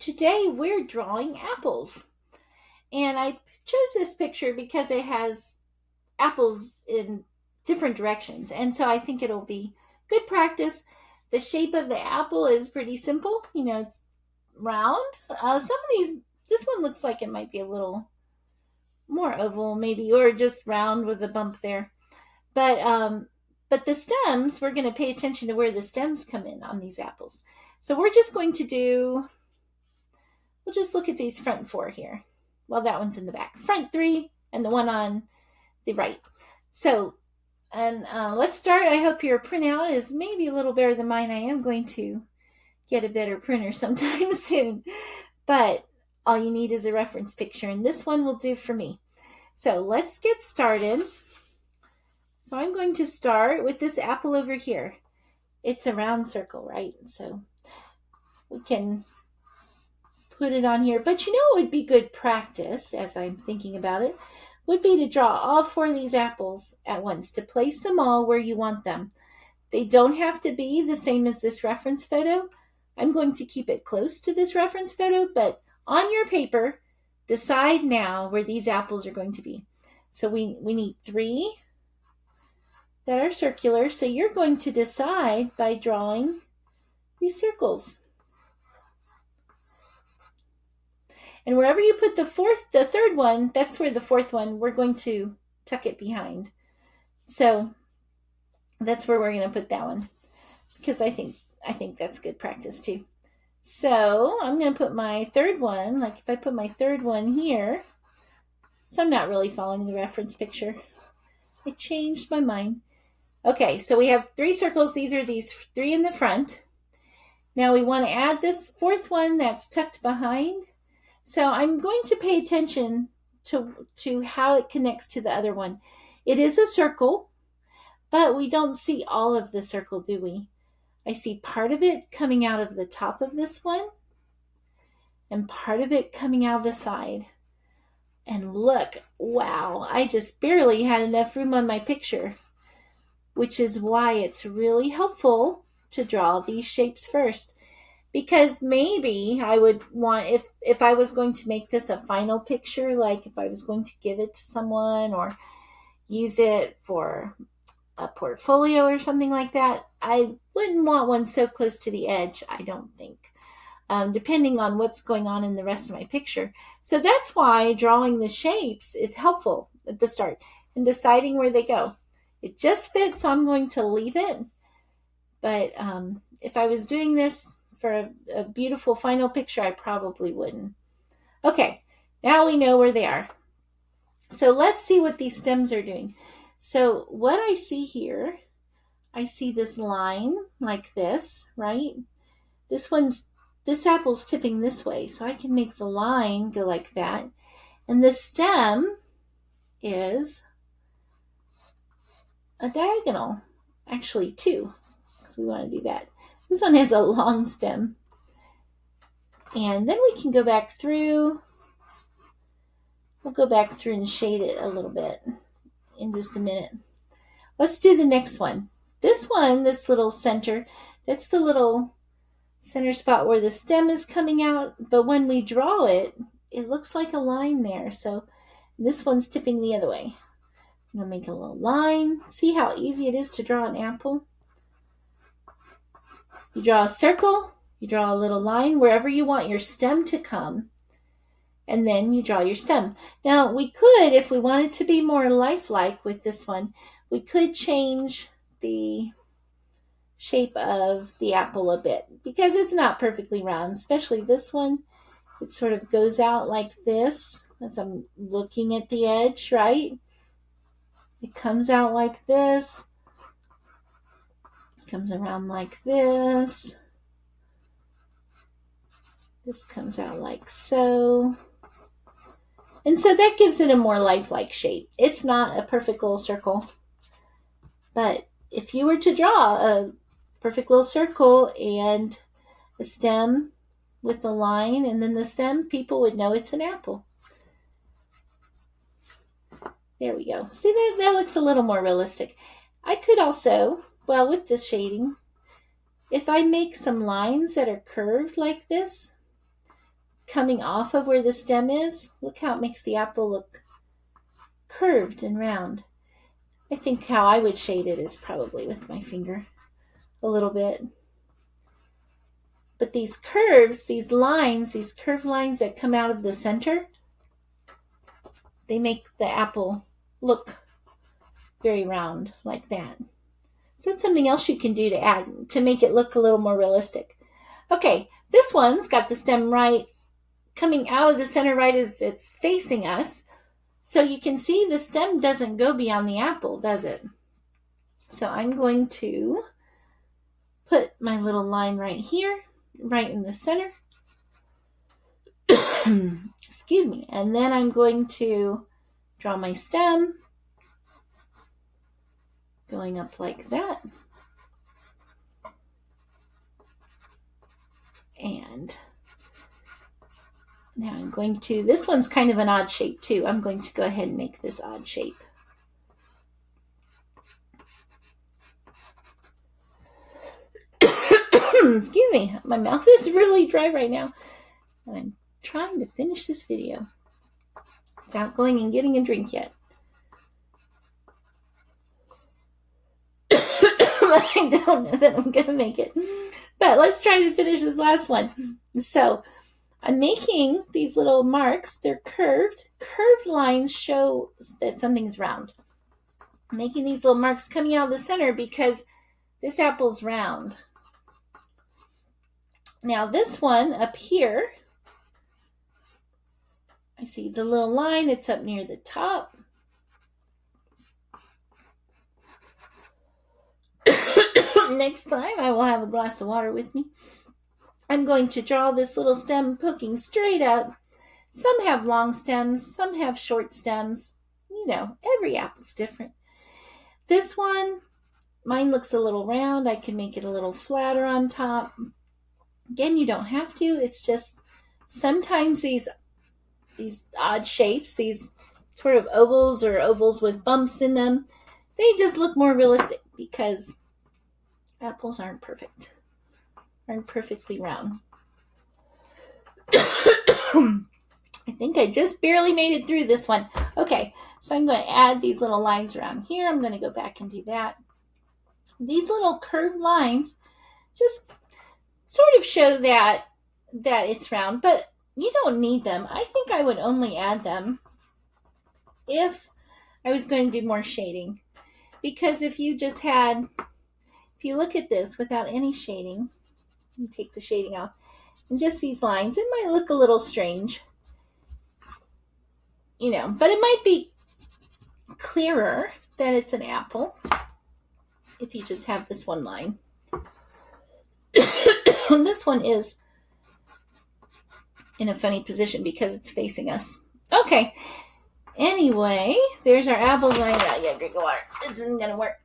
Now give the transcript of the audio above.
Today we're drawing apples. And I chose this picture because it has apples in different directions. And so I think it'll be good practice. The shape of the apple is pretty simple. It's round. Some of these, this one looks like it might be a little more oval, maybe, or just round with a bump there. But the stems, we're going to pay attention to where the stems come in on these apples. So we're just going to we'll just look at these front four here. Well, that one's in the back. Front three and the one on the right. So, and let's start. I hope your printout is maybe a little better than mine. I am going to get a better printer sometime soon. But all you need is a reference picture, and this one will do for me. So let's get started. So I'm going to start with this apple over here. It's a round circle, right? So we can put it on here. But it would be good practice, as I'm thinking about it, would be to draw all four of these apples at once, to place them all where you want them. They don't have to be the same as this reference photo. I'm going to keep it close to this reference photo, but on your paper, decide now where these apples are going to be. So we need three that are circular. So you're going to decide by drawing these circles. And wherever you put the third one, that's where the fourth one, we're going to tuck it behind. So that's where we're going to put that one, because I think that's good practice too. So I'm going to put my third one, like if I put my third one here, so I'm not really following the reference picture. I changed my mind. Okay, so we have three circles. These are these three in the front. Now we want to add this fourth one that's tucked behind. So I'm going to pay attention to how it connects to the other one. It is a circle, but we don't see all of the circle, do we? I see part of it coming out of the top of this one and part of it coming out of the side. And look, wow, I just barely had enough room on my picture, which is why it's really helpful to draw these shapes first. Because maybe I would want, if I was going to make this a final picture, like if I was going to give it to someone or use it for a portfolio or something like that, I wouldn't want one so close to the edge, I don't think, depending on what's going on in the rest of my picture. So that's why drawing the shapes is helpful at the start and deciding where they go. It just fits, so I'm going to leave it. But if I was doing this for a beautiful final picture, I probably wouldn't. Okay, now we know where they are. So let's see what these stems are doing. So what I see here, I see this line like this, right? This apple's tipping this way, so I can make the line go like that. And the stem is a diagonal, actually two, because we want to do that. This one has a long stem. And then we can go back through. We'll go back through and shade it a little bit in just a minute. Let's do the next one. This one, this little center, that's the little center spot where the stem is coming out. But when we draw it, it looks like a line there. So this one's tipping the other way. I'm going to make a little line. See how easy it is to draw an apple? You draw a circle, you draw a little line wherever you want your stem to come, and then you draw your stem. Now, we could, if we wanted to be more lifelike with this one, we could change the shape of the apple a bit, because it's not perfectly round, especially this one. It sort of goes out like this as I'm looking at the edge, right? It comes out like this. Comes around like this. This comes out like so. And so that gives it a more lifelike shape. It's not a perfect little circle. But if you were to draw a perfect little circle and a stem with a line and then the stem, people would know it's an apple. There we go. See, that looks a little more realistic. I could also, well, with this shading, if I make some lines that are curved like this, coming off of where the stem is. Look how it makes the apple look curved and round. I think how I would shade it is probably with my finger a little bit. But these curves, these lines, these curved lines that come out of the center, they make the apple look very round like that. So that's something else you can do to add to make it look a little more realistic. Okay, this one's got the stem right coming out of the center right as it's facing us. So you can see the stem doesn't go beyond the apple, does it? So I'm going to put my little line right here, right in the center. Excuse me. And then I'm going to draw my stem going up like that. And now I'm going to, this one's kind of an odd shape too. I'm going to go ahead and make this odd shape. Excuse me, my mouth is really dry right now. And I'm trying to finish this video without going and getting a drink yet. I don't know that I'm going to make it. But let's try to finish this last one. So I'm making these little marks. They're curved. Curved lines show that something's round. I'm making these little marks coming out of the center because this apple's round. Now this one up here, I see the little line. It's up near the top. Next time I will have a glass of water with me. I'm going to draw this little stem poking straight up. Some have long stems, some have short stems. You know, every apple's different. This one, mine looks a little round. I can make it a little flatter on top. Again, you don't have to. It's just sometimes these odd shapes, these sort of ovals or ovals with bumps in them, they just look more realistic because apples aren't perfect, aren't perfectly round. I think I just barely made it through this one. Okay, so I'm going to add these little lines around here. I'm going to go back and do that. These little curved lines just sort of show that it's round, but you don't need them. I think I would only add them if I was going to do more shading. Because if you look at this without any shading, you take the shading off, and just these lines, it might look a little strange. You know, but it might be clearer that it's an apple if you just have this one line. And this one is in a funny position because it's facing us. Okay. Anyway, there's our apple line. I gotta drink of water. This isn't gonna work.